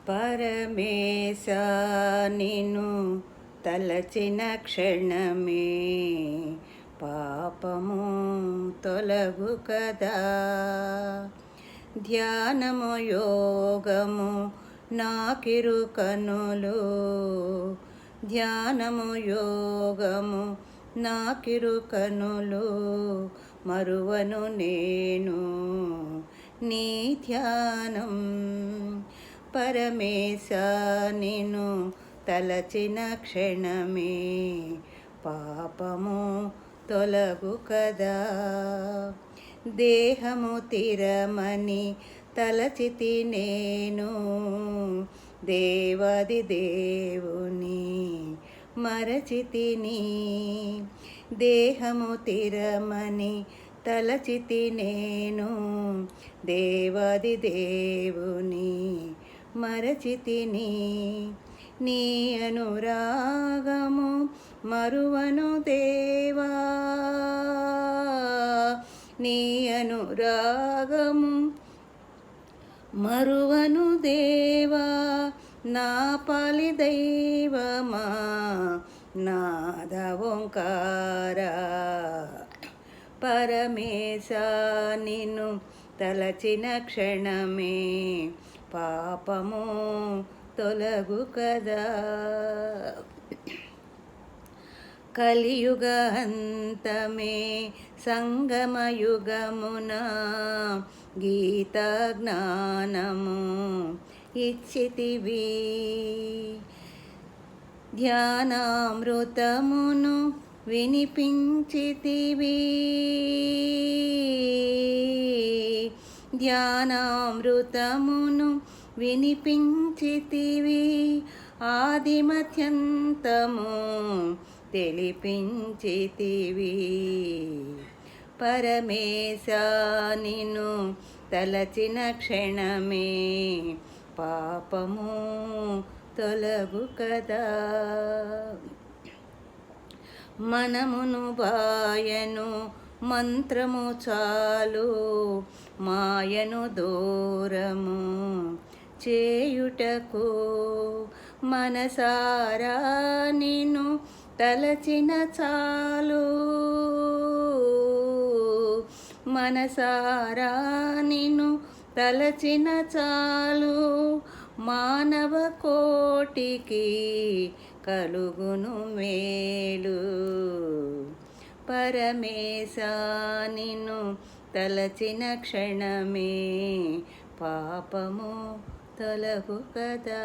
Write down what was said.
పరమేశ నిన్ను తలచిన క్షణమే పాపము తొలగు కదా. ధ్యానము యోగము నాకిరు కనులు, ధ్యానము యోగము నాకిరు కనులు, మరువను నేను నీ ధ్యానం. పరమేశ నిన్ను తలచిన క్షణమే పాపము తొలగు కదా. దేహము తిరమని తలచితి నేను, దేవాది దేవుని మరచితిని. దేహము తిరమని తలచితి నేను, దేవాది దేవుని మరచితిని. నీ అనురాగము మరువను దేవా, నీ అనురాగము మరువను దేవా, నా పాలి దైవమా నాద ఓంకార. పరమేశ నిన్ను తలచిన క్షణమే పాపము తొలగు కదా. కలియుగ అంతమే సంగమయుగమున గీతా జ్ఞానము ఇచ్చితివి. ధ్యానామృతమును వినిపించితివి, ధ్యానామృతమును వినిపించితివి. ఆదిమధ్యంతము తెలిపించితివి. పరమేశ నిన్ను తలచిన క్షణమే పాపము తొలగు కదా. మనమును బాయను మంత్రము చాలు, మాయను దూరము చేయుటకు. మనసారా నిన్ను తలచిన చాలు, మనసారా నిన్ను తలచిన చాలు, మానవ కోటికి కలుగును మేలు. పరమేశ నిన్ను తలచిన క్షణమే పాపము తొలగు కదా.